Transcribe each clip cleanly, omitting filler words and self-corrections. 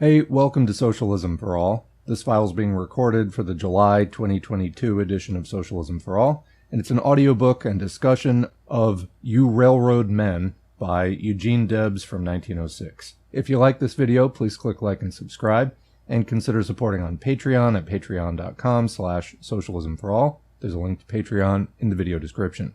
Hey, welcome to Socialism for All. This file is being recorded for the July 2022 edition of Socialism for All, and it's an audiobook and discussion of You Railroad Men by Eugene Debs from 1906. If you like this video, please click like and subscribe, and consider supporting on Patreon at patreon.com/socialismforall. There's a link to Patreon in the video description.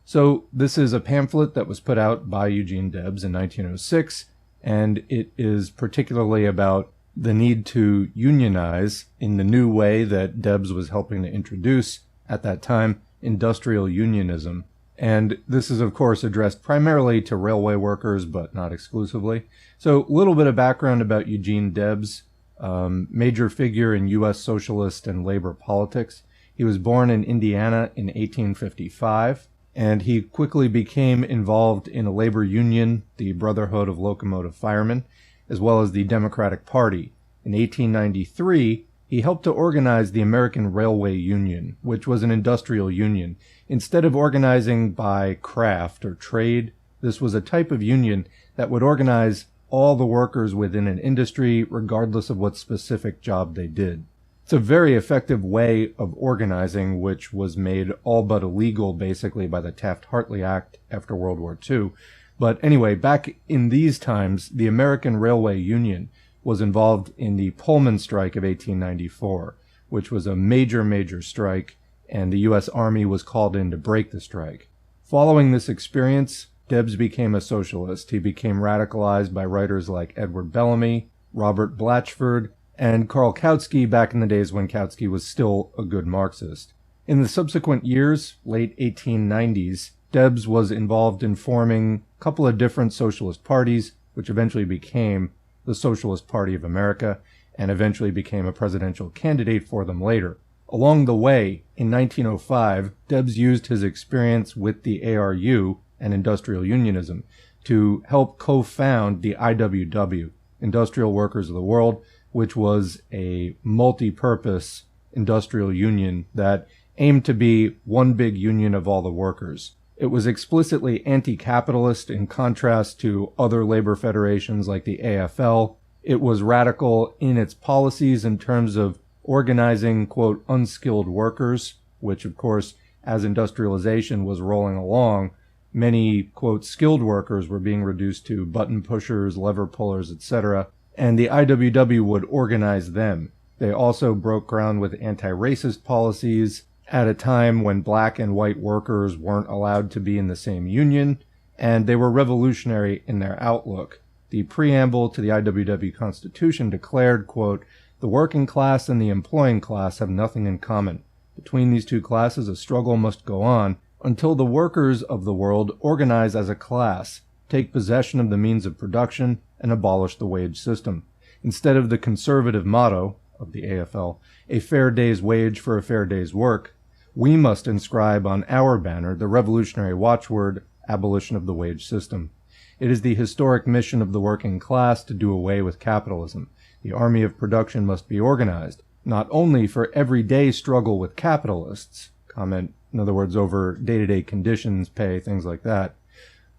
So this is a pamphlet that was put out by Eugene Debs in 1906, and it is particularly about the need to unionize in the new way that Debs was helping to introduce at that time, industrial unionism. And this is, of course, addressed primarily to railway workers, but not exclusively. So a little bit of background about Eugene Debs, major figure in U.S. socialist and labor politics. He was born in Indiana in 1855. And he quickly became involved in a labor union, the Brotherhood of Locomotive Firemen, as well as the Democratic Party. In 1893, he helped to organize the American Railway Union, which was an industrial union. Instead of organizing by craft or trade, this was a type of union that would organize all the workers within an industry, regardless of what specific job they did. It's a very effective way of organizing, which was made all but illegal basically by the Taft-Hartley Act after World War II. But anyway, back in these times, the American Railway Union was involved in the Pullman strike of 1894, which was a major strike, and the U.S. Army was called in to break the strike. Following this experience, Debs became a socialist. He became radicalized by writers like Edward Bellamy, Robert Blatchford, and Karl Kautsky back in the days when Kautsky was still a good Marxist. In the subsequent years, late 1890s, Debs was involved in forming a couple of different socialist parties, which eventually became the Socialist Party of America, and eventually became a presidential candidate for them later. Along the way, in 1905, Debs used his experience with the ARU and industrial unionism to help co-found the IWW, Industrial Workers of the World, which was a multi-purpose industrial union that aimed to be one big union of all the workers. It was explicitly anti-capitalist in contrast to other labor federations like the AFL. It was radical in its policies in terms of organizing, quote, unskilled workers, which of course, as industrialization was rolling along, many, quote, skilled workers were being reduced to button pushers, lever pullers, etc., and the IWW would organize them. They also broke ground with anti-racist policies at a time when black and white workers weren't allowed to be in the same union, and they were revolutionary in their outlook. The preamble to the IWW Constitution declared, quote, "The working class and the employing class have nothing in common. Between these two classes a struggle must go on until the workers of the world organize as a class, take possession of the means of production, and abolish the wage system. Instead of the conservative motto of the AFL, a fair day's wage for a fair day's work, we must inscribe on our banner the revolutionary watchword, abolition of the wage system. It is the historic mission of the working class to do away with capitalism. The army of production must be organized, not only for everyday struggle with capitalists, comment, in other words, over day-to-day conditions, pay, things like that,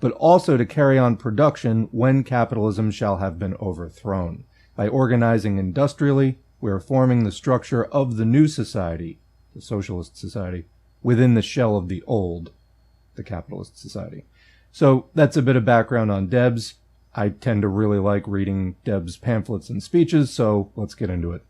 but also to carry on production when capitalism shall have been overthrown. By organizing industrially, we are forming the structure of the new society, the socialist society, within the shell of the old, the capitalist society." So that's a bit of background on Debs. I tend to really like reading Debs' pamphlets and speeches, so let's get into it.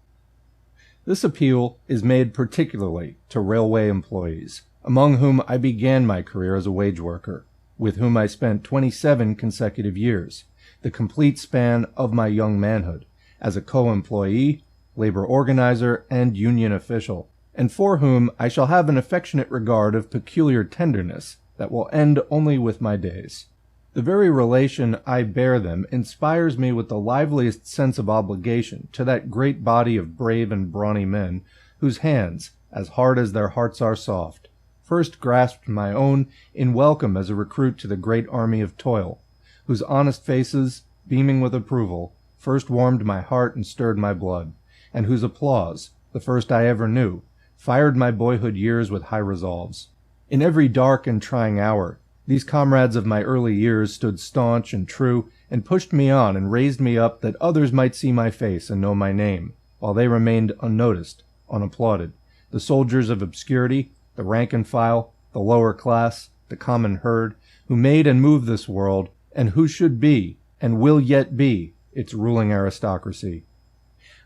This appeal is made particularly to railway employees, among whom I began my career as a wage worker, with whom I spent 27 consecutive years, the complete span of my young manhood, as a co-employee, labor organizer, and union official, and for whom I shall have an affectionate regard of peculiar tenderness that will end only with my days. The very relation I bear them inspires me with the liveliest sense of obligation to that great body of brave and brawny men whose hands, as hard as their hearts are soft, first grasped my own in welcome as a recruit to the great army of toil, whose honest faces, beaming with approval, first warmed my heart and stirred my blood, and whose applause, the first I ever knew, fired my boyhood years with high resolves. In every dark and trying hour, These comrades of my early years stood staunch and true and pushed me on and raised me up that others might see my face and know my name, while they remained unnoticed, unapplauded. The soldiers of obscurity, the rank and file, the lower class, the common herd, who made and moved this world, and who should be, and will yet be, its ruling aristocracy.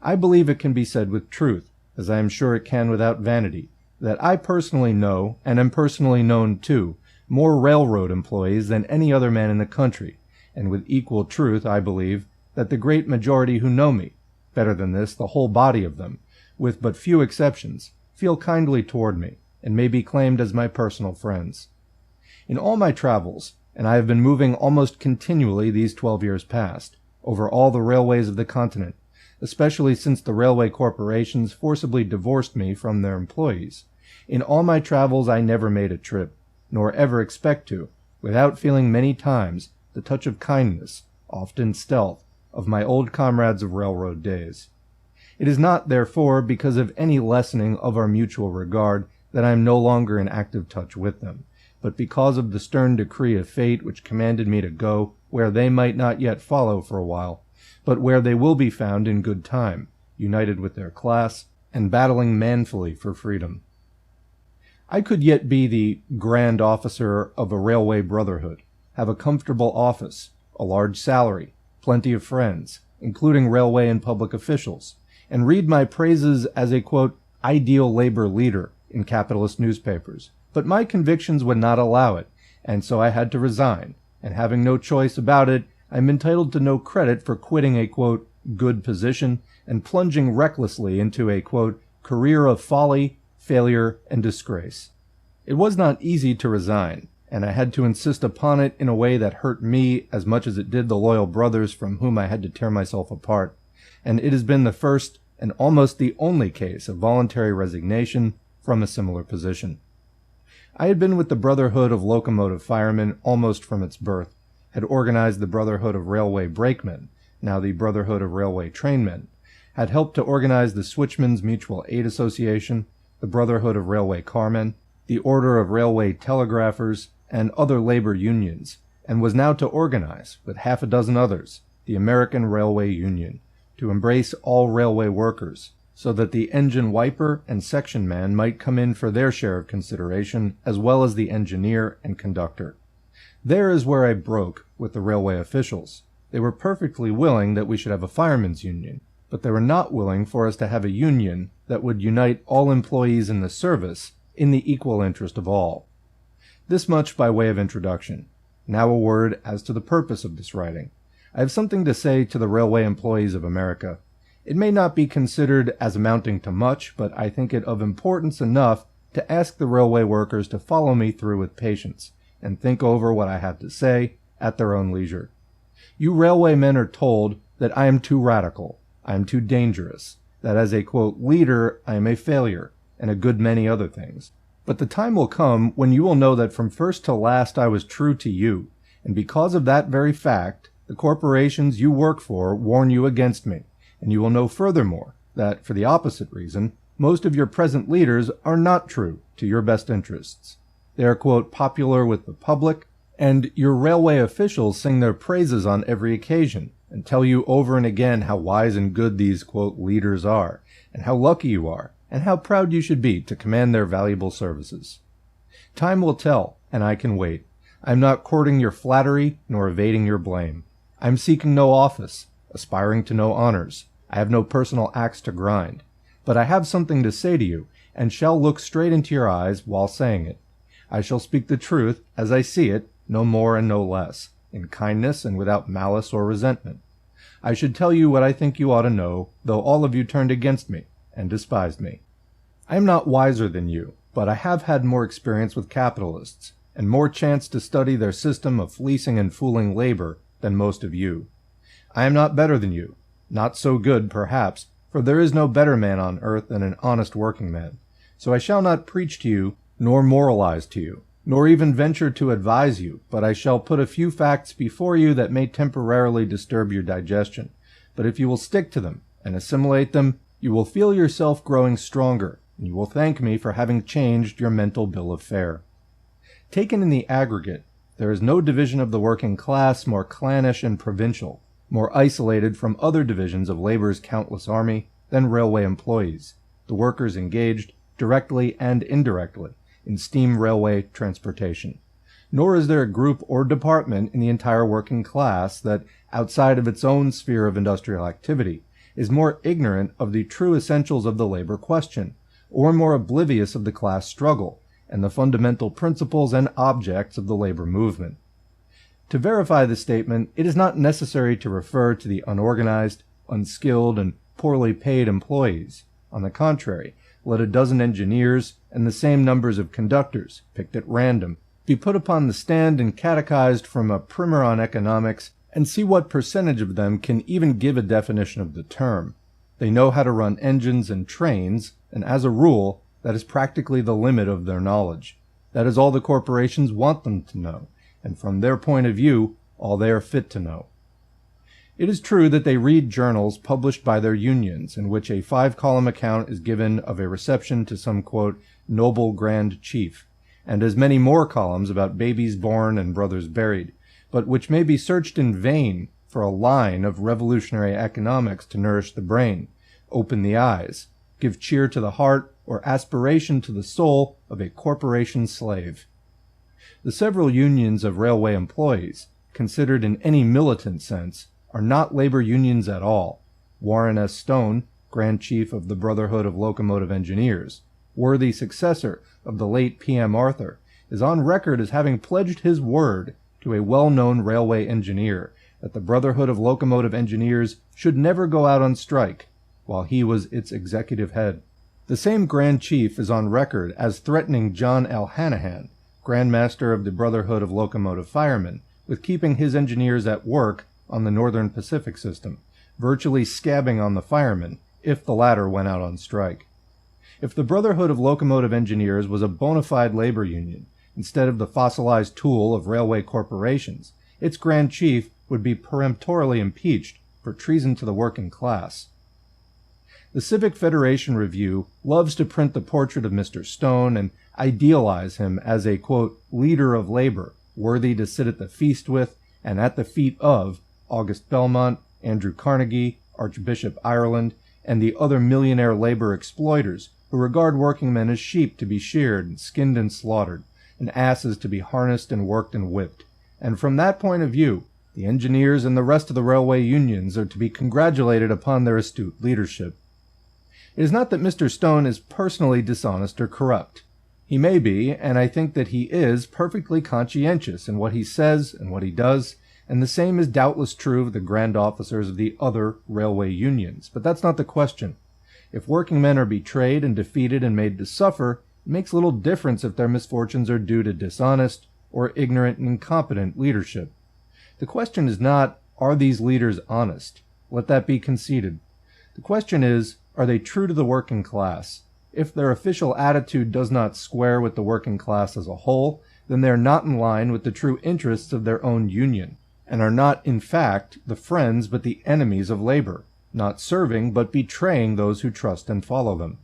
I believe it can be said with truth, as I am sure it can without vanity, that I personally know, and am personally known to, more railroad employees than any other man in the country, and with equal truth I believe that the great majority who know me, better than this, the whole body of them, with but few exceptions, feel kindly toward me, and may be claimed as my personal friends. In all my travels, and I have been moving almost continually these 12 years past, over all the railways of the continent, especially since the railway corporations forcibly divorced me from their employees. In all my travels I never made a trip, nor ever expect to, without feeling many times the touch of kindness, often stealth, of my old comrades of railroad days. It is not, therefore, because of any lessening of our mutual regard that I am no longer in active touch with them, but because of the stern decree of fate which commanded me to go where they might not yet follow for a while, but where they will be found in good time, united with their class, and battling manfully for freedom. I could yet be the grand officer of a railway brotherhood, have a comfortable office, a large salary, plenty of friends, including railway and public officials, and read my praises as a, quote, ideal labor leader in capitalist newspapers. But my convictions would not allow it, and so I had to resign, and having no choice about it, I am entitled to no credit for quitting a, quote, good position and plunging recklessly into a, quote, career of folly, failure, and disgrace. It was not easy to resign, and I had to insist upon it in a way that hurt me as much as it did the loyal brothers from whom I had to tear myself apart, and it has been the first and almost the only case of voluntary resignation from a similar position. I had been with the Brotherhood of Locomotive Firemen almost from its birth, had organized the Brotherhood of Railway Brakemen, now the Brotherhood of Railway Trainmen, had helped to organize the Switchmen's Mutual Aid Association, the Brotherhood of Railway Carmen, the Order of Railway Telegraphers, and other labor unions, and was now to organize, with half a dozen others, the American Railway Union, to embrace all railway workers, so that the engine wiper and section man might come in for their share of consideration, as well as the engineer and conductor. There is where I broke with the railway officials. They were perfectly willing that we should have a firemen's union, but they were not willing for us to have a union that would unite all employees in the service in the equal interest of all. This much by way of introduction. Now a word as to the purpose of this writing. I have something to say to the railway employees of America. It may not be considered as amounting to much, but I think it of importance enough to ask the railway workers to follow me through with patience, and think over what I have to say at their own leisure. You railway men are told that I am too radical, I am too dangerous, that as a, quote, leader I am a failure, and a good many other things. But the time will come when you will know that from first to last I was true to you, and because of that very fact, the corporations you work for warn you against me, and you will know furthermore that, for the opposite reason, most of your present leaders are not true to your best interests. They are, quote, popular with the public, and your railway officials sing their praises on every occasion, and tell you over and again how wise and good these, quote, leaders are, and how lucky you are, and how proud you should be to command their valuable services. Time will tell, and I can wait. I am not courting your flattery, nor evading your blame. I am seeking no office, aspiring to no honors. I have no personal axe to grind. But I have something to say to you, and shall look straight into your eyes while saying it. I shall speak the truth as I see it, no more and no less, in kindness and without malice or resentment. I should tell you what I think you ought to know, though all of you turned against me and despised me. I am not wiser than you, but I have had more experience with capitalists, and more chance to study their system of fleecing and fooling labor than most of you. I am not better than you, not so good, perhaps, for there is no better man on earth than an honest working man. So I shall not preach to you, nor moralize to you, nor even venture to advise you, but I shall put a few facts before you that may temporarily disturb your digestion. But if you will stick to them and assimilate them, you will feel yourself growing stronger, and you will thank me for having changed your mental bill of fare. Taken in the aggregate, There is no division of the working class more clannish and provincial, more isolated from other divisions of labor's countless army than railway employees, the workers engaged, directly and indirectly, in steam railway transportation. Nor is there a group or department in the entire working class that, outside of its own sphere of industrial activity, is more ignorant of the true essentials of the labor question, or more oblivious of the class struggle, and the fundamental principles and objects of the labor movement. To verify this statement, it is not necessary to refer to the unorganized, unskilled, and poorly paid employees. On the contrary, let a dozen engineers and the same numbers of conductors, picked at random, be put upon the stand and catechized from a primer on economics, and see what percentage of them can even give a definition of the term. They know how to run engines and trains, and as a rule, that is practically the limit of their knowledge. That is all the corporations want them to know, and from their point of view, all they are fit to know. It is true that they read journals published by their unions, in which a 5-column account is given of a reception to some, quote, noble grand chief, and as many more columns about babies born and brothers buried, but which may be searched in vain for a line of revolutionary economics to nourish the brain, open the eyes, give cheer to the heart, or aspiration to the soul of a corporation slave. The several unions of railway employees, considered in any militant sense, are not labor unions at all. Warren S. Stone, Grand Chief of the Brotherhood of Locomotive Engineers, worthy successor of the late P.M. Arthur, is on record as having pledged his word to a well-known railway engineer that the Brotherhood of Locomotive Engineers should never go out on strike, while he was its executive head. The same Grand Chief is on record as threatening John L. Hanahan, Grand Master of the Brotherhood of Locomotive Firemen, with keeping his engineers at work on the Northern Pacific system, virtually scabbing on the firemen if the latter went out on strike. If the Brotherhood of Locomotive Engineers was a bona fide labor union, instead of the fossilized tool of railway corporations, its Grand Chief would be peremptorily impeached for treason to the working class. The Civic Federation Review loves to print the portrait of Mr. Stone and idealize him as a, quote, leader of labor, worthy to sit at the feast with and at the feet of August Belmont, Andrew Carnegie, Archbishop Ireland, and the other millionaire labor exploiters who regard working men as sheep to be sheared and skinned and slaughtered, and asses to be harnessed and worked and whipped. And from that point of view, the engineers and the rest of the railway unions are to be congratulated upon their astute leadership. It is not that Mr. Stone is personally dishonest or corrupt. He may be, and I think that he is, perfectly conscientious in what he says and what he does, and the same is doubtless true of the grand officers of the other railway unions. But that's not the question. If working men are betrayed and defeated and made to suffer, it makes little difference if their misfortunes are due to dishonest or ignorant and incompetent leadership. The question is not, are these leaders honest? Let that be conceded. The question is, are they true to the working class? If their official attitude does not square with the working class as a whole, then they are not in line with the true interests of their own union, and are not, in fact, the friends but the enemies of labor, not serving but betraying those who trust and follow them.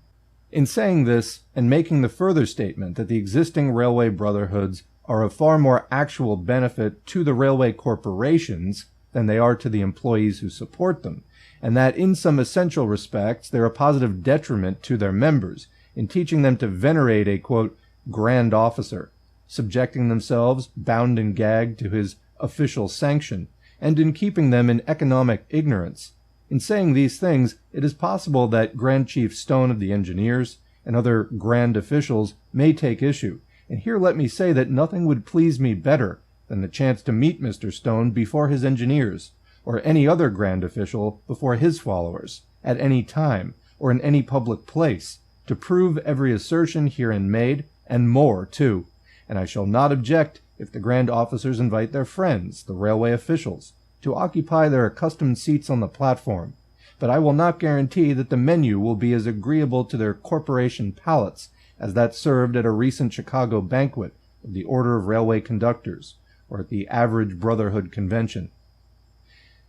In saying this, and making the further statement that the existing railway brotherhoods are of far more actual benefit to the railway corporations than they are to the employees who support them, and that in some essential respects they are a positive detriment to their members in teaching them to venerate a, quote, grand officer, subjecting themselves, bound and gagged, to his official sanction, and in keeping them in economic ignorance. In saying these things, it is possible that Grand Chief Stone of the Engineers and other grand officials may take issue, and here let me say that nothing would please me better than the chance to meet Mr. Stone before his engineers, or any other grand official before his followers, at any time, or in any public place, to prove every assertion herein made, and more too, and I shall not object if the grand officers invite their friends, the railway officials, to occupy their accustomed seats on the platform, but I will not guarantee that the menu will be as agreeable to their corporation palates as that served at a recent Chicago banquet of the Order of Railway Conductors, or at the average Brotherhood convention.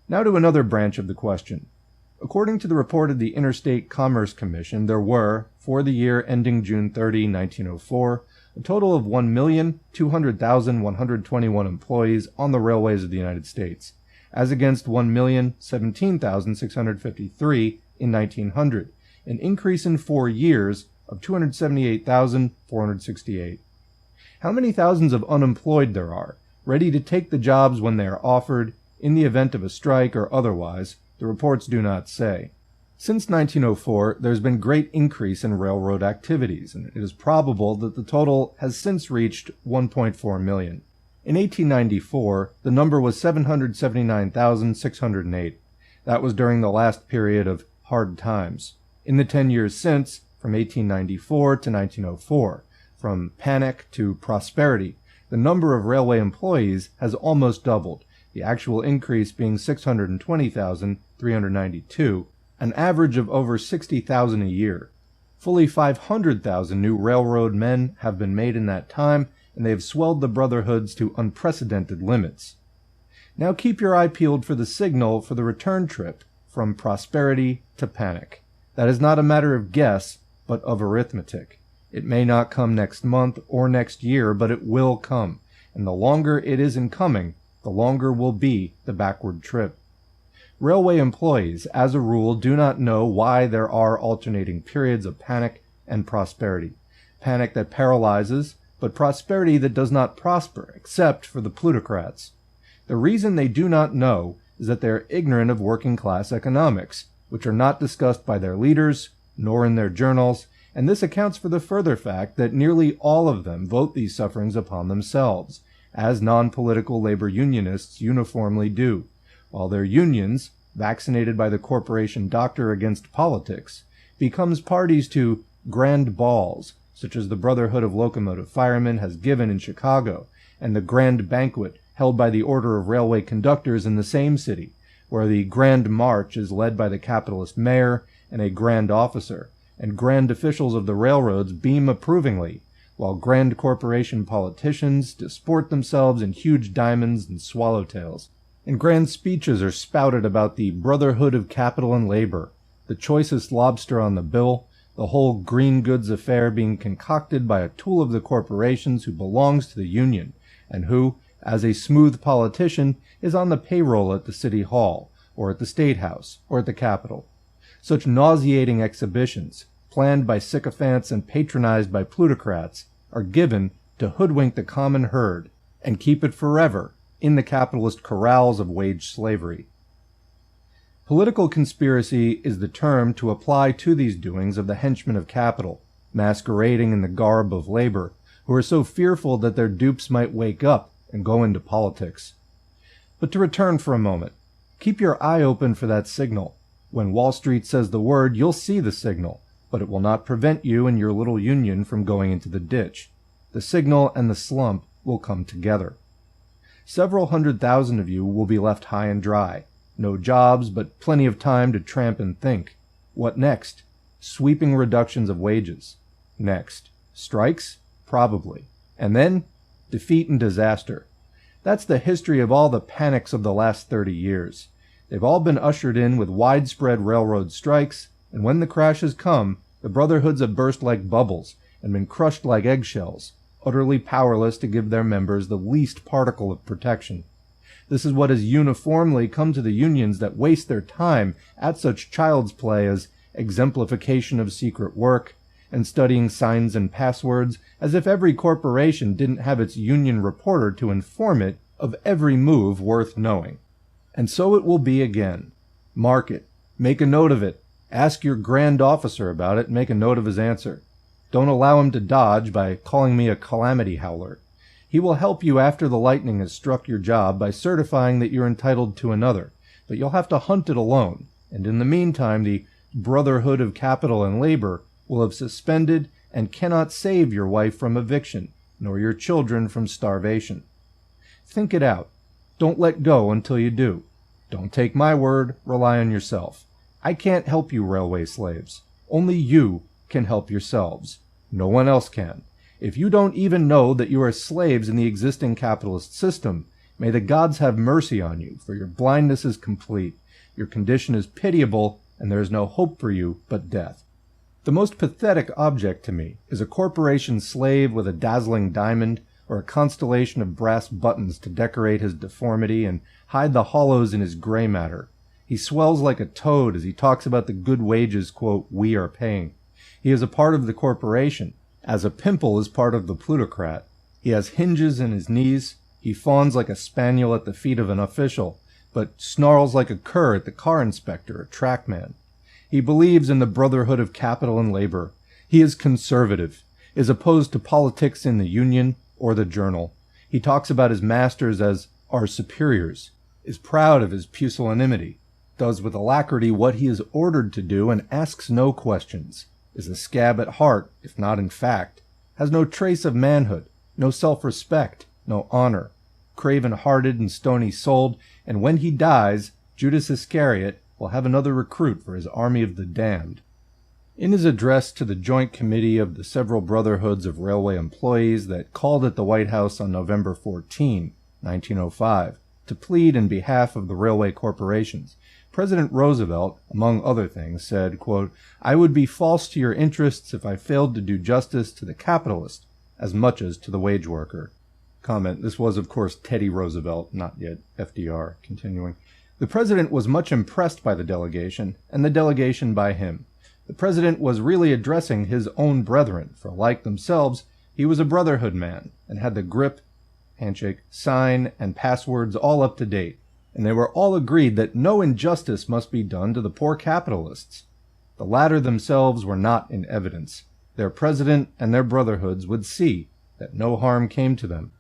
Now to another branch of the question. According to the report of the Interstate Commerce Commission, there were, for the year ending June 30, 1904, a total of 1,200,121 employees on the railways of the United States, as against 1,017,653 in 1900, an increase in 4 years of 278,468. How many thousands of unemployed there are, ready to take the jobs when they are offered, in the event of a strike or otherwise, the reports do not say. Since 1904, there has been great increase in railroad activities, and it is probable that the total has since reached 1.4 million. In 1894, the number was 779,608. That was during the last period of hard times. In the 10 years since, from 1894 to 1904, from panic to prosperity, the number of railway employees has almost doubled, the actual increase being 620,392, an average of over 60,000 a year. Fully 500,000 new railroad men have been made in that time, and they have swelled the brotherhoods to unprecedented limits. Now keep your eye peeled for the signal for the return trip from prosperity to panic. That is not a matter of guess, but of arithmetic. It may not come next month or next year, but it will come, and the longer it is in coming, the longer will be the backward trip. Railway employees, as a rule, do not know why there are alternating periods of panic and prosperity. Panic that paralyzes, but prosperity that does not prosper, except for the plutocrats. The reason they do not know is that they are ignorant of working-class economics, which are not discussed by their leaders, nor in their journals, and this accounts for the further fact that nearly all of them vote these sufferings upon themselves, as non-political labor unionists uniformly do, while their unions, vaccinated by the corporation doctor against politics, becomes parties to grand balls, such as the Brotherhood of Locomotive Firemen has given in Chicago, and the grand banquet held by the Order of Railway Conductors in the same city, where the grand march is led by the capitalist mayor and a grand officer, and grand officials of the railroads beam approvingly, while grand corporation politicians disport themselves in huge diamonds and swallowtails, and grand speeches are spouted about the brotherhood of capital and labor, the choicest lobster on the bill, the whole green goods affair being concocted by a tool of the corporations who belongs to the union, and who, as a smooth politician, is on the payroll at the city hall, or at the state house, or at the capitol. Such nauseating exhibitions, planned by sycophants and patronized by plutocrats, are given to hoodwink the common herd and keep it forever in the capitalist corrals of wage slavery. Political conspiracy is the term to apply to these doings of the henchmen of capital, masquerading in the garb of labor, who are so fearful that their dupes might wake up and go into politics. But to return for a moment, keep your eye open for that signal. When Wall Street says the word, you'll see the signal, but it will not prevent you and your little union from going into the ditch. The signal and the slump will come together. Several 100,000 of you will be left high and dry. No jobs, but plenty of time to tramp and think. What next? Sweeping reductions of wages. Next, strikes? Probably. And then, defeat and disaster. That's the history of all the panics of the last 30 years. They've all been ushered in with widespread railroad strikes, and when the crashes come, the brotherhoods have burst like bubbles and been crushed like eggshells, utterly powerless to give their members the least particle of protection. This is what has uniformly come to the unions that waste their time at such child's play as exemplification of secret work and studying signs and passwords, as if every corporation didn't have its union reporter to inform it of every move worth knowing. And so it will be again. Mark it. Make a note of it. Ask your grand officer about it and make a note of his answer. Don't allow him to dodge by calling me a calamity howler. He will help you after the lightning has struck your job by certifying that you're entitled to another, but you'll have to hunt it alone, and in the meantime the Brotherhood of Capital and Labor will have suspended and cannot save your wife from eviction, nor your children from starvation. Think it out. Don't let go until you do. Don't take my word, rely on yourself. I can't help you railway slaves. Only you can help yourselves. No one else can. If you don't even know that you are slaves in the existing capitalist system, may the gods have mercy on you, for your blindness is complete, your condition is pitiable, and there is no hope for you but death. The most pathetic object to me is a corporation slave with a dazzling diamond or a constellation of brass buttons to decorate his deformity and hide the hollows in his gray matter. He swells like a toad as he talks about the good wages, quote, we are paying. He is a part of the corporation, as a pimple is part of the plutocrat. He has hinges in his knees. He fawns like a spaniel at the feet of an official, but snarls like a cur at the car inspector or trackman. He believes in the brotherhood of capital and labor. He is conservative, is opposed to politics in the union or the journal. He talks about his masters as our superiors, is proud of his pusillanimity, does with alacrity what he is ordered to do and asks no questions, is a scab at heart, if not in fact, has no trace of manhood, no self-respect, no honor, craven-hearted and stony-souled, and when he dies, Judas Iscariot will have another recruit for his army of the damned. In his address to the Joint Committee of the several brotherhoods of railway employees that called at the White House on November 14, 1905, to plead in behalf of the railway corporations, President Roosevelt, among other things, said, quote, I would be false to your interests if I failed to do justice to the capitalist as much as to the wage worker. Comment, this was, of course, Teddy Roosevelt, not yet FDR. Continuing. The president was much impressed by the delegation, and the delegation by him. The president was really addressing his own brethren, for like themselves, he was a brotherhood man, and had the grip, handshake, sign, and passwords all up to date, and they were all agreed that no injustice must be done to the poor capitalists. The latter themselves were not in evidence. Their president and their brotherhoods would see that no harm came to them.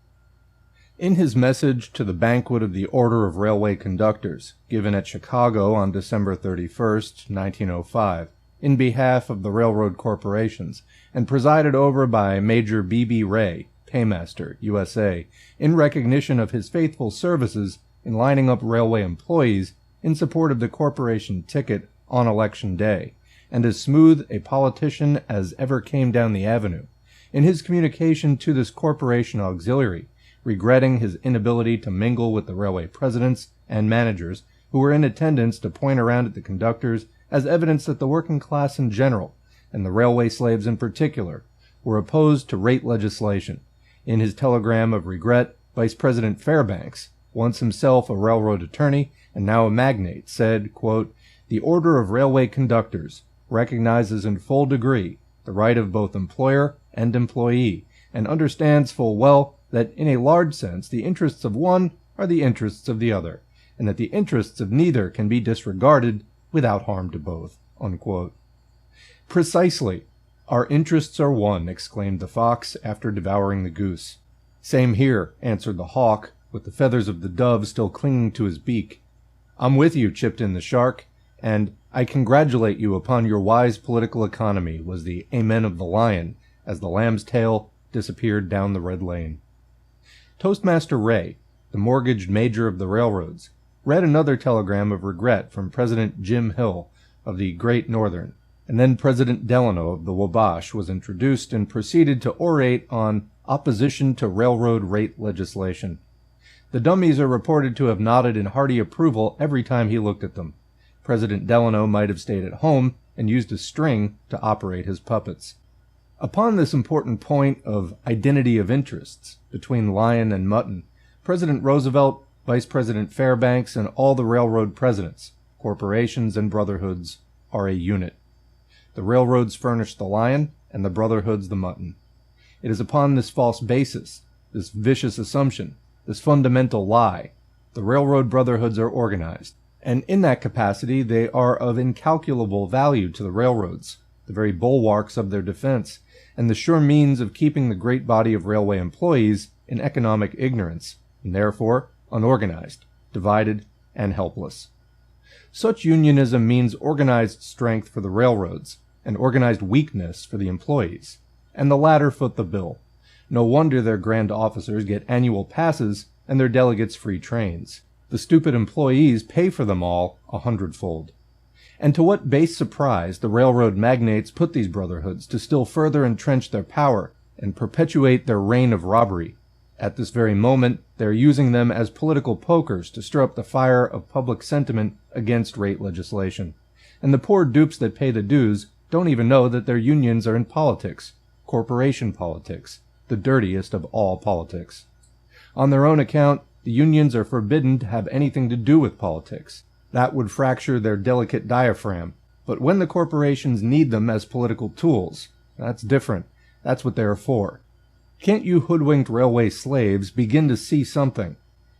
In his message to the banquet of the Order of Railway Conductors, given at Chicago on December 31st, 1905, in behalf of the railroad corporations, and presided over by Major B.B. Ray, Paymaster, USA, in recognition of his faithful services in lining up railway employees in support of the corporation ticket on Election Day, and as smooth a politician as ever came down the avenue. In his communication to this corporation auxiliary, regretting his inability to mingle with the railway presidents and managers who were in attendance to point around at the conductors as evidence that the working class in general, and the railway slaves in particular, were opposed to rate legislation. In his telegram of regret, Vice President Fairbanks, once himself a railroad attorney and now a magnate, said, quote, the Order of Railway Conductors recognizes in full degree the right of both employer and employee, and understands full well that in a large sense the interests of one are the interests of the other, and that the interests of neither can be disregarded without harm to both. Unquote. Precisely. Our interests are one, exclaimed the fox after devouring the goose. Same here, answered the hawk, with the feathers of the dove still clinging to his beak. I'm with you, chipped in the shark, and I congratulate you upon your wise political economy, was the amen of the lion, as the lamb's tail disappeared down the red lane. Toastmaster Ray, the mortgaged major of the railroads, read another telegram of regret from President Jim Hill of the Great Northern, and then President Delano of the Wabash was introduced and proceeded to orate on opposition to railroad rate legislation. The dummies are reported to have nodded in hearty approval every time he looked at them. President Delano might have stayed at home and used a string to operate his puppets. Upon this important point of identity of interests between lion and mutton, President Roosevelt, Vice President Fairbanks, and all the railroad presidents, corporations, and brotherhoods are a unit. The railroads furnish the lion, and the brotherhoods the mutton. It is upon this false basis, this vicious assumption, this fundamental lie, the railroad brotherhoods are organized, and in that capacity they are of incalculable value to the railroads, the very bulwarks of their defense, and the sure means of keeping the great body of railway employees in economic ignorance, and therefore unorganized, divided, and helpless. Such unionism means organized strength for the railroads, and organized weakness for the employees, and the latter foot the bill. No wonder their grand officers get annual passes and their delegates free trains. The stupid employees pay for them all 100-fold. And to what base surprise the railroad magnates put these brotherhoods to still further entrench their power and perpetuate their reign of robbery. At this very moment, they are using them as political pokers to stir up the fire of public sentiment against rate legislation. And the poor dupes that pay the dues don't even know that their unions are in politics, corporation politics, the dirtiest of all politics. On their own account, the unions are forbidden to have anything to do with politics. That would fracture their delicate diaphragm. But when the corporations need them as political tools, that's different. That's what they are for. Can't you hoodwinked railway slaves begin to see something?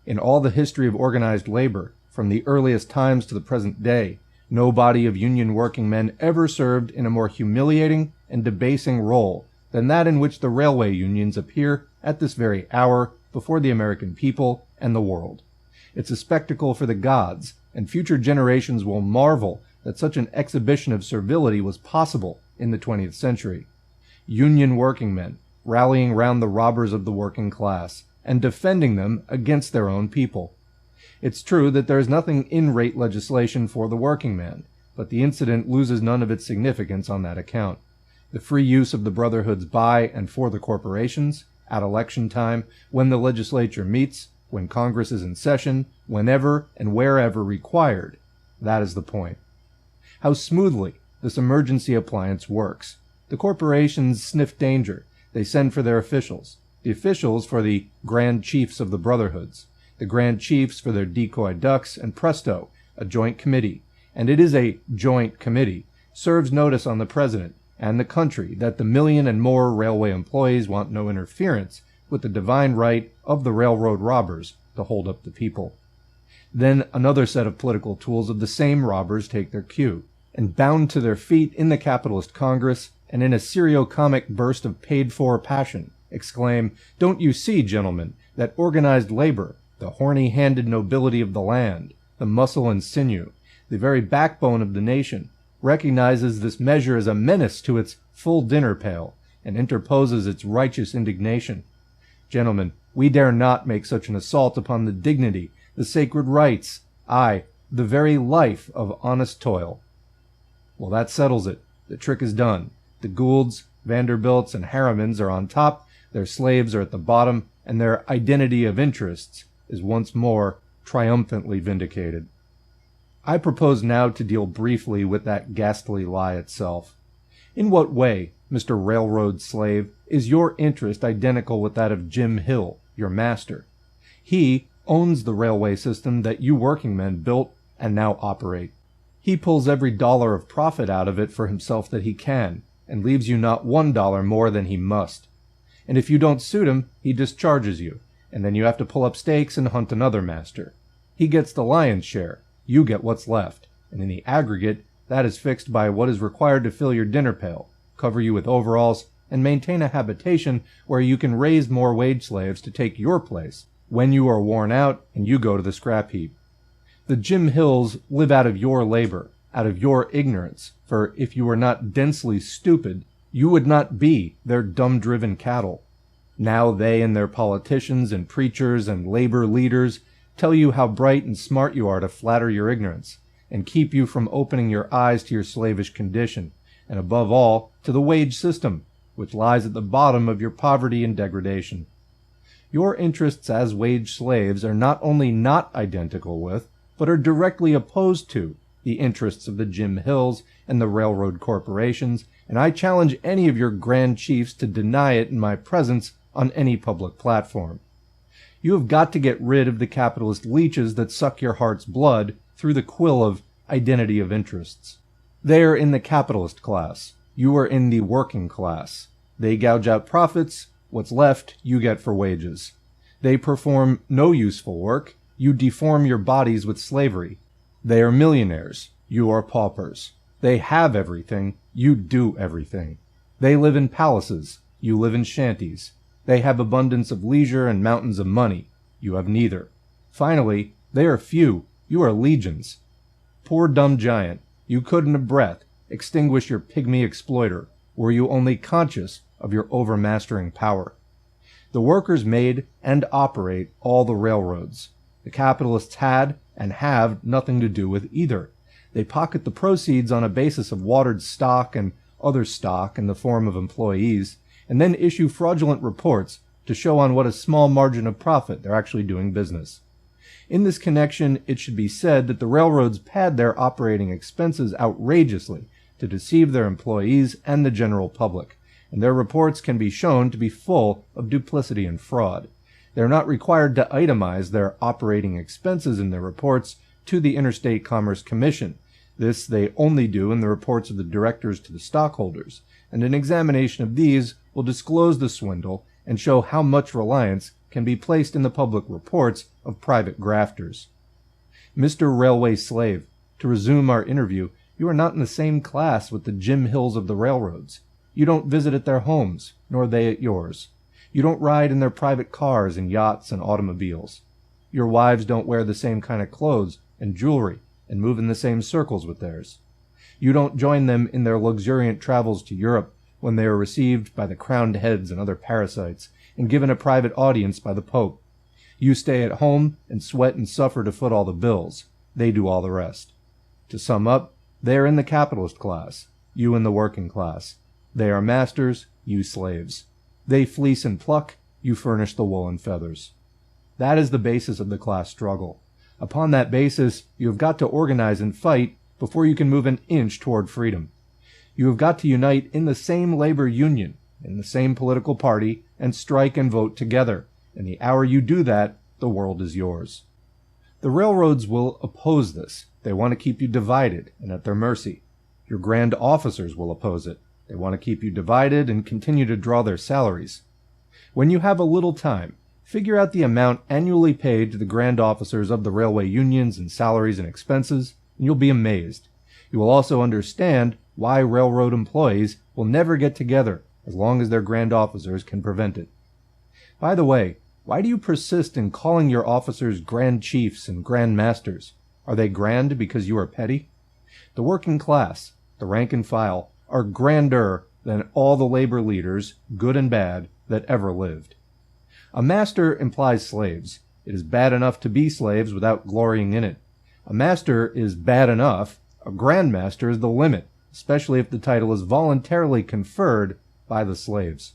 In all the history of organized labor, from the earliest times to the present day, no body of union working men ever served in a more humiliating and debasing role than that in which the railway unions appear at this very hour before the American people and the world. It's a spectacle for the gods, and future generations will marvel that such an exhibition of servility was possible in the 20th century. Union working men rallying round the robbers of the working class and defending them against their own people. It's true that there is nothing in rate legislation for the working man, but the incident loses none of its significance on that account. The free use of the brotherhoods by and for the corporations, at election time, when the legislature meets, when Congress is in session, whenever and wherever required, that is the point. How smoothly this emergency appliance works. The corporations sniff danger. They send for their officials. The officials for the grand chiefs of the brotherhoods. The grand chiefs for their decoy ducks, and presto, a joint committee. And it is a joint committee. Serves notice on the president and the country that the million and more railway employees want no interference with the divine right of the railroad robbers to hold up the people. Then another set of political tools of the same robbers take their cue, and bound to their feet in the capitalist Congress, and in a serio-comic burst of paid-for passion, exclaim, "Don't you see, gentlemen, that organized labor, the horny-handed nobility of the land, the muscle and sinew, the very backbone of the nation, recognizes this measure as a menace to its full dinner pail, and interposes its righteous indignation. Gentlemen, we dare not make such an assault upon the dignity, the sacred rights, aye, the very life of honest toil." Well, that settles it. The trick is done. The Goulds, Vanderbilts, and Harrimans are on top, their slaves are at the bottom, and their identity of interests is once more triumphantly vindicated. I propose now to deal briefly with that ghastly lie itself. In what way, Mr. Railroad Slave, is your interest identical with that of Jim Hill, your master? He owns the railway system that you working men built and now operate. He pulls every dollar of profit out of it for himself that he can, and leaves you not $1 more than he must. And if you don't suit him, he discharges you, and then you have to pull up stakes and hunt another master. He gets the lion's share, you get what's left, and in the aggregate, that is fixed by what is required to fill your dinner pail, cover you with overalls, and maintain a habitation where you can raise more wage slaves to take your place when you are worn out and you go to the scrap heap. The Jim Hills live out of your labor, out of your ignorance, for if you were not densely stupid, you would not be their dumb-driven cattle. Now they and their politicians and preachers and labor leaders tell you how bright and smart you are to flatter your ignorance, and keep you from opening your eyes to your slavish condition, and above all, to the wage system, which lies at the bottom of your poverty and degradation. Your interests as wage slaves are not only not identical with, but are directly opposed to, the interests of the Jim Hills and the railroad corporations, and I challenge any of your grand chiefs to deny it in my presence on any public platform. You have got to get rid of the capitalist leeches that suck your heart's blood through the quill of identity of interests. They are in the capitalist class. You are in the working class. They gouge out profits. What's left, you get for wages. They perform no useful work. You deform your bodies with slavery. They are millionaires. You are paupers. They have everything. You do everything. They live in palaces. You live in shanties. They have abundance of leisure and mountains of money. You have neither. Finally, they are few. You are legions. Poor dumb giant, you couldn't a breath extinguish your pygmy exploiter were you only conscious of your overmastering power. The workers made and operate all the railroads. The capitalists had and have nothing to do with either. They pocket the proceeds on a basis of watered stock and other stock in the form of employees, and then issue fraudulent reports to show on what a small margin of profit they're actually doing business. In this connection, it should be said that the railroads pad their operating expenses outrageously to deceive their employees and the general public, and their reports can be shown to be full of duplicity and fraud. They are not required to itemize their operating expenses in their reports to the Interstate Commerce Commission. This they only do in the reports of the directors to the stockholders, and an examination of these will disclose the swindle and show how much reliance can be placed in the public reports of private grafters. Mr. Railway Slave, to resume our interview, you are not in the same class with the Jim Hills of the railroads. You don't visit at their homes, nor they at yours. You don't ride in their private cars and yachts and automobiles. Your wives don't wear the same kind of clothes and jewelry and move in the same circles with theirs. You don't join them in their luxuriant travels to Europe when they are received by the crowned heads and other parasites and given a private audience by the Pope. You stay at home and sweat and suffer to foot all the bills. They do all the rest. To sum up, they are in the capitalist class, you in the working class. They are masters, you slaves. They fleece and pluck, you furnish the wool and feathers. That is the basis of the class struggle. Upon that basis, you have got to organize and fight before you can move an inch toward freedom. You have got to unite in the same labor union, in the same political party, and strike and vote together. And the hour you do that, the world is yours. The railroads will oppose this. They want to keep you divided and at their mercy. Your grand officers will oppose it. They want to keep you divided and continue to draw their salaries. When you have a little time, figure out the amount annually paid to the grand officers of the railway unions in salaries and expenses, and you'll be amazed. You will also understand why railroad employees will never get together as long as their grand officers can prevent it. By the way, why do you persist in calling your officers grand chiefs and grand masters? Are they grand because you are petty? The working class, the rank and file, are grander than all the labor leaders, good and bad, that ever lived. A master implies slaves. It is bad enough to be slaves without glorying in it. A master is bad enough. A grandmaster is the limit, especially if the title is voluntarily conferred by the slaves.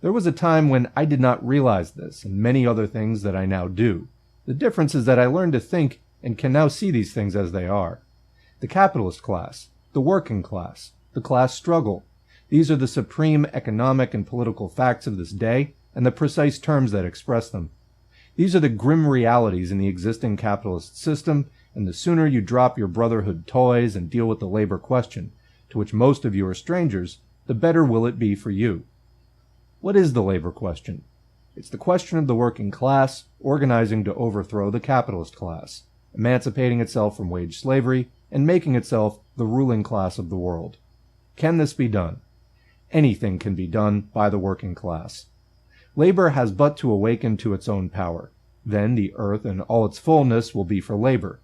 There was a time when I did not realize this and many other things that I now do. The difference is that I learned to think and can now see these things as they are. The capitalist class, the working class, the class struggle. These are the supreme economic and political facts of this day and the precise terms that express them. These are the grim realities in the existing capitalist system, and the sooner you drop your brotherhood toys and deal with the labor question, to which most of you are strangers, the better will it be for you. What is the labor question? It's the question of the working class organizing to overthrow the capitalist class, emancipating itself from wage slavery, and making itself the ruling class of the world. Can this be done? Anything can be done by the working class. Labor has but to awaken to its own power. Then the earth in all its fullness will be for labor.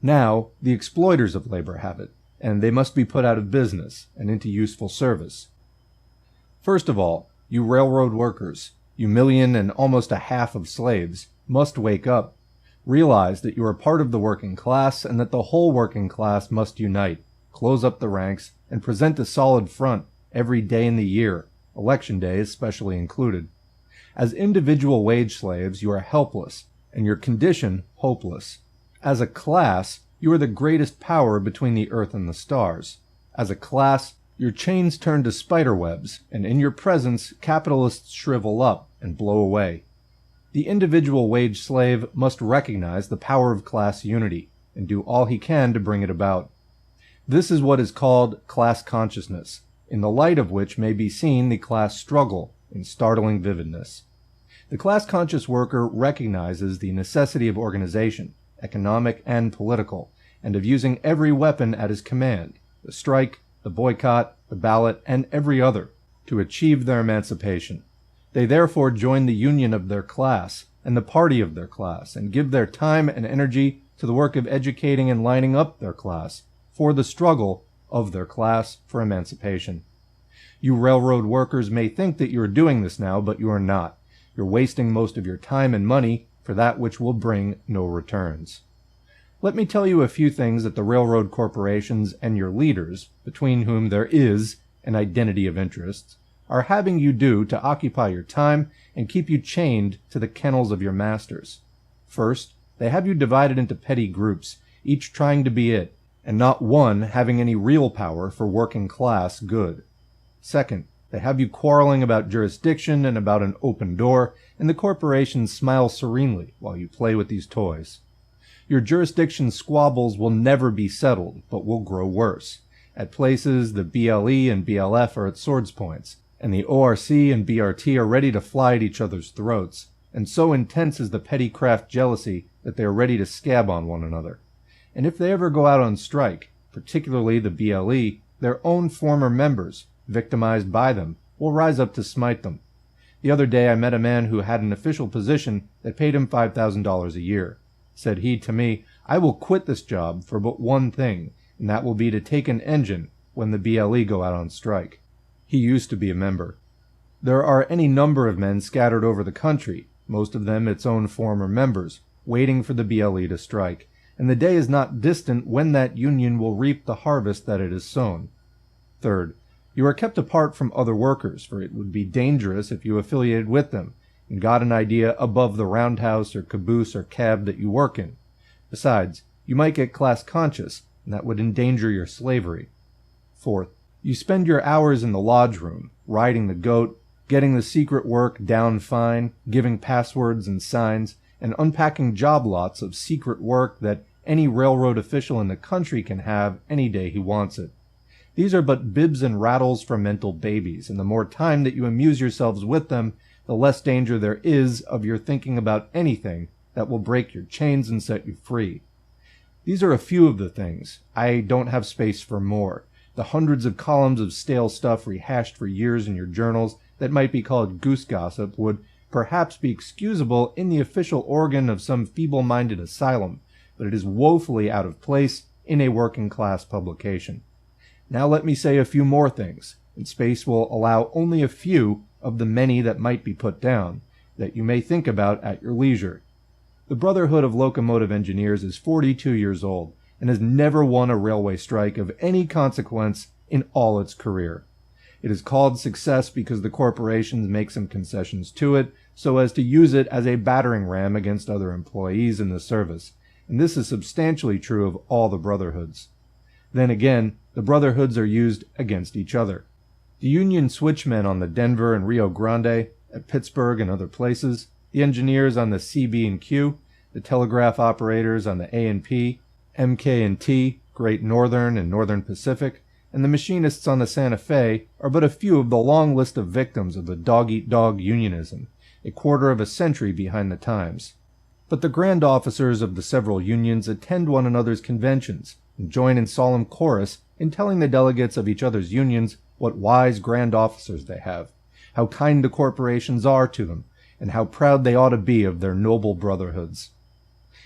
Now the exploiters of labor have it, and they must be put out of business and into useful service. First of all, you railroad workers, you 1.5 million of slaves, must wake up. Realize that you are part of the working class and that the whole working class must unite, close up the ranks, and present a solid front every day in the year, election day especially included. As individual wage slaves, you are helpless, and your condition hopeless. As a class, you are the greatest power between the earth and the stars. As a class, your chains turn to spider webs, and in your presence, capitalists shrivel up and blow away. The individual wage slave must recognize the power of class unity, and do all he can to bring it about. This is what is called class consciousness, in the light of which may be seen the class struggle in startling vividness. The class-conscious worker recognizes the necessity of organization, economic and political, and of using every weapon at his command, the strike, the boycott, the ballot, and every other, to achieve their emancipation. They therefore join the union of their class and the party of their class, and give their time and energy to the work of educating and lining up their class for the struggle of their class for emancipation. You railroad workers may think that you are doing this now, but you are not. You're wasting most of your time and money for that which will bring no returns. Let me tell you a few things that the railroad corporations and your leaders, between whom there is an identity of interests, are having you do to occupy your time and keep you chained to the kennels of your masters. First, they have you divided into petty groups, each trying to be it, and not one having any real power for working class good. Second, they have you quarreling about jurisdiction and about an open door, and the corporations smile serenely while you play with these toys. Your jurisdiction squabbles will never be settled, but will grow worse. At places, the BLE and BLF are at swords points, and the ORC and BRT are ready to fly at each other's throats, and so intense is the petty craft jealousy that they are ready to scab on one another. And if they ever go out on strike, particularly the BLE, their own former members, victimized by them, will rise up to smite them. The other day I met a man who had an official position that paid him $5,000 a year. Said he to me, "I will quit this job for but one thing, and that will be to take an engine when the BLE go out on strike." He used to be a member. There are any number of men scattered over the country, most of them its own former members, waiting for the BLE to strike, and the day is not distant when that union will reap the harvest that it has sown. Third, you are kept apart from other workers, for it would be dangerous if you affiliated with them and got an idea above the roundhouse or caboose or cab that you work in. Besides, you might get class conscious, and that would endanger your slavery. Fourth, you spend your hours in the lodge room, riding the goat, getting the secret work down fine, giving passwords and signs, and unpacking job lots of secret work that any railroad official in the country can have any day he wants it. These are but bibs and rattles for mental babies, and the more time that you amuse yourselves with them, the less danger there is of your thinking about anything that will break your chains and set you free. These are a few of the things. I don't have space for more. The hundreds of columns of stale stuff rehashed for years in your journals that might be called goose gossip would perhaps be excusable in the official organ of some feeble-minded asylum, but it is woefully out of place in a working-class publication. Now let me say a few more things, and space will allow only a few of the many that might be put down, that you may think about at your leisure. The Brotherhood of Locomotive Engineers is 42 years old, and has never won a railway strike of any consequence in all its career. It is called success because the corporations make some concessions to it, so as to use it as a battering ram against other employees in the service, and this is substantially true of all the brotherhoods. Then again, the brotherhoods are used against each other. The union switchmen on the Denver and Rio Grande, at Pittsburgh and other places, the engineers on the CB and Q, the telegraph operators on the A&P, MK&T, Great Northern and Northern Pacific, and the machinists on the Santa Fe are but a few of the long list of victims of the dog-eat-dog unionism, a quarter of a century behind the times. But the grand officers of the several unions attend one another's conventions, and join in solemn chorus in telling the delegates of each other's unions what wise grand officers they have, how kind the corporations are to them, and how proud they ought to be of their noble brotherhoods.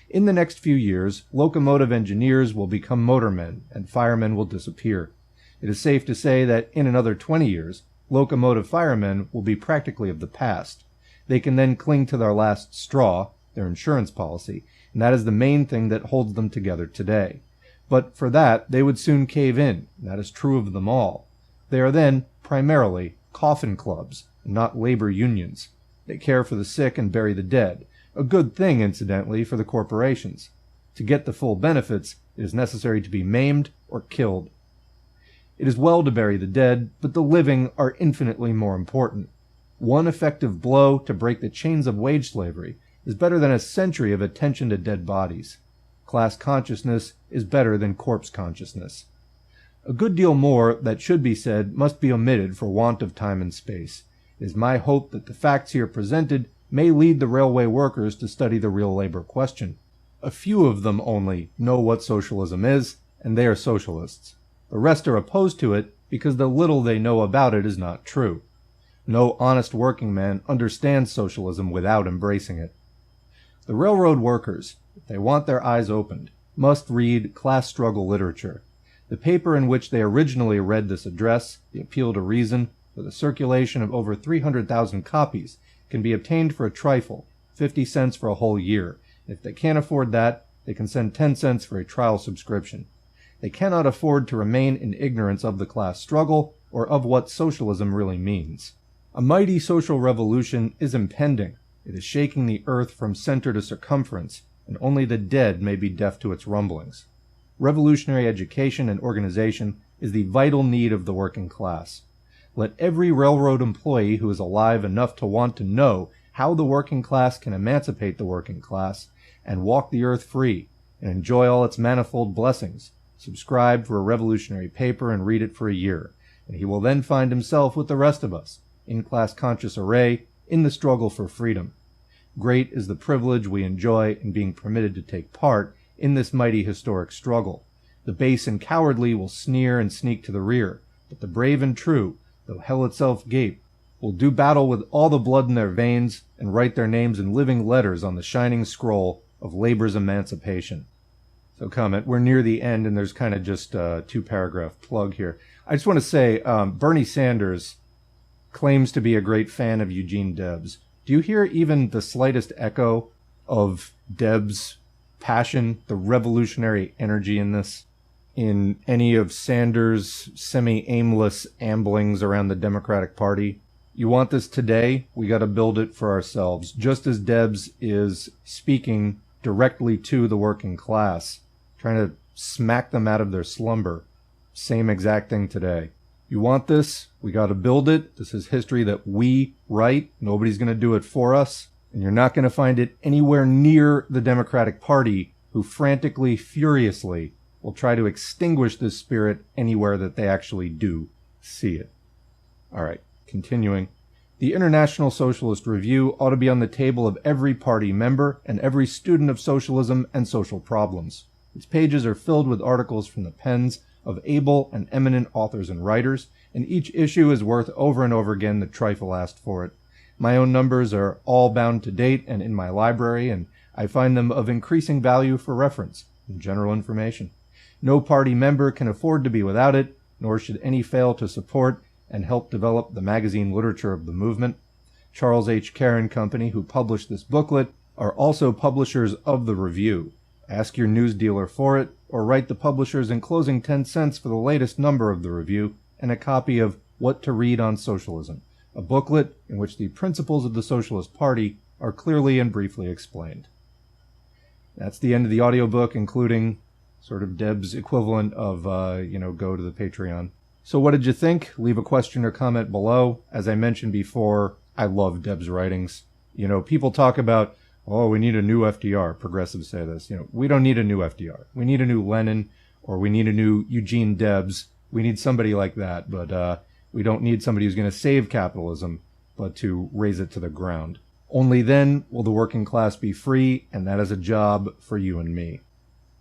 In the next few years, locomotive engineers will become motormen, and firemen will disappear. It is safe to say that in another 20 years, locomotive firemen will be practically of the past. They can then cling to their last straw, their insurance policy, and that is the main thing that holds them together today. But for that, they would soon cave in, and that is true of them all. They are then, primarily, coffin clubs, and not labor unions. They care for the sick and bury the dead, a good thing, incidentally, for the corporations. To get the full benefits, it is necessary to be maimed or killed. It is well to bury the dead, but the living are infinitely more important. One effective blow to break the chains of wage slavery is better than a century of attention to dead bodies. Class consciousness is better than corpse consciousness. A good deal more that should be said must be omitted for want of time and space. It is my hope that the facts here presented may lead the railway workers to study the real labor question. A few of them only know what socialism is, and they are socialists. The rest are opposed to it because the little they know about it is not true. No honest working man understands socialism without embracing it. The railroad workers, if they want their eyes opened, must read class struggle literature. The paper in which they originally read this address, The Appeal to Reason, with a circulation of over 300,000 copies, can be obtained for a trifle, 50 cents for a whole year. If they can't afford that, they can send 10 cents for a trial subscription. They cannot afford to remain in ignorance of the class struggle or of what socialism really means. A mighty social revolution is impending. It is shaking the earth from center to circumference, and only the dead may be deaf to its rumblings. revolutionary education and organization is the vital need of the working class. Let every railroad employee who is alive enough to want to know how the working class can emancipate the working class and walk the earth free and enjoy all its manifold blessings subscribe for a revolutionary paper and read it for a year, and he will then find himself with the rest of us, in class conscious array, in the struggle for freedom. Great is the privilege we enjoy in being permitted to take part in this mighty historic struggle. The base and cowardly will sneer and sneak to the rear, but the brave and true, though hell itself gape, will do battle with all the blood in their veins and write their names in living letters on the shining scroll of labor's emancipation. So comment, we're near the end, and there's kind of just a 2-paragraph plug here. I just want to say, Bernie Sanders claims to be a great fan of Eugene Debs. Do you hear even the slightest echo of Debs' passion, the revolutionary energy in this, in any of Sanders' semi-aimless amblings around the Democratic Party? You want this today? We got to build it for ourselves. Just as Debs is speaking directly to the working class, trying to smack them out of their slumber. Same exact thing today. You want this? We got to build it. This is history that we write. Nobody's going to do it for us. And you're not going to find it anywhere near the Democratic Party, who frantically, furiously will try to extinguish this spirit anywhere that they actually do see it. All right, continuing. The International Socialist Review ought to be on the table of every party member and every student of socialism and social problems. Its pages are filled with articles from the pens of able and eminent authors and writers, and each issue is worth over and over again the trifle asked for it. My own numbers are all bound to date and in my library, and I find them of increasing value for reference and general information. No party member can afford to be without it, nor should any fail to support and help develop the magazine literature of the movement. Charles H. Kerr & Company, who published this booklet, are also publishers of the review. Ask your news dealer for it, or write the publishers enclosing 10 cents for the latest number of the review and a copy of What to Read on Socialism, a booklet in which the principles of the Socialist Party are clearly and briefly explained. That's the end of the audiobook, including sort of Debs' equivalent of, go to the Patreon. So what did you think? Leave a question or comment below. As I mentioned before, I love Debs' writings. People talk about, oh, we need a new FDR. Progressives say this. We don't need a new FDR. We need a new Lenin, or we need a new Eugene Debs. We need somebody like that, but we don't need somebody who's going to save capitalism, but to raise it to the ground. Only then will the working class be free, and that is a job for you and me.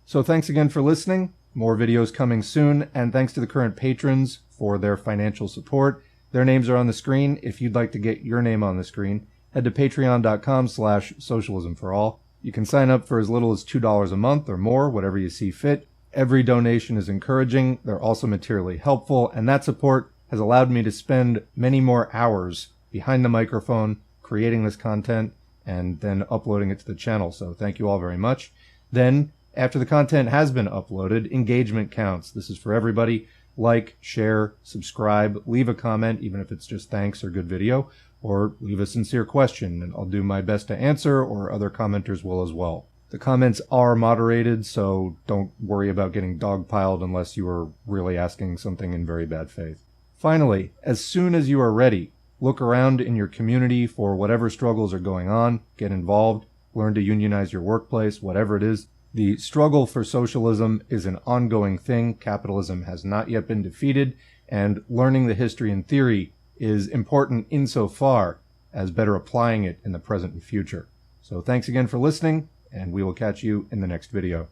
So thanks again for listening. More videos coming soon, and thanks to the current patrons for their financial support. Their names are on the screen. If you'd like to get your name on the screen, head to patreon.com/socialismforall. You can sign up for as little as $2 a month or more, whatever you see fit. Every donation is encouraging. They're also materially helpful, and that support has allowed me to spend many more hours behind the microphone creating this content and then uploading it to the channel. So thank you all very much. Then, after the content has been uploaded, engagement counts. This is for everybody. Like, share, subscribe, leave a comment, even if it's just thanks or good video, or leave a sincere question, and I'll do my best to answer, or other commenters will as well. The comments are moderated, so don't worry about getting dogpiled unless you are really asking something in very bad faith. Finally, as soon as you are ready, look around in your community for whatever struggles are going on, get involved, learn to unionize your workplace, whatever it is. The struggle for socialism is an ongoing thing. Capitalism has not yet been defeated, and learning the history and theory is important insofar as better applying it in the present and future. So thanks again for listening, and we will catch you in the next video.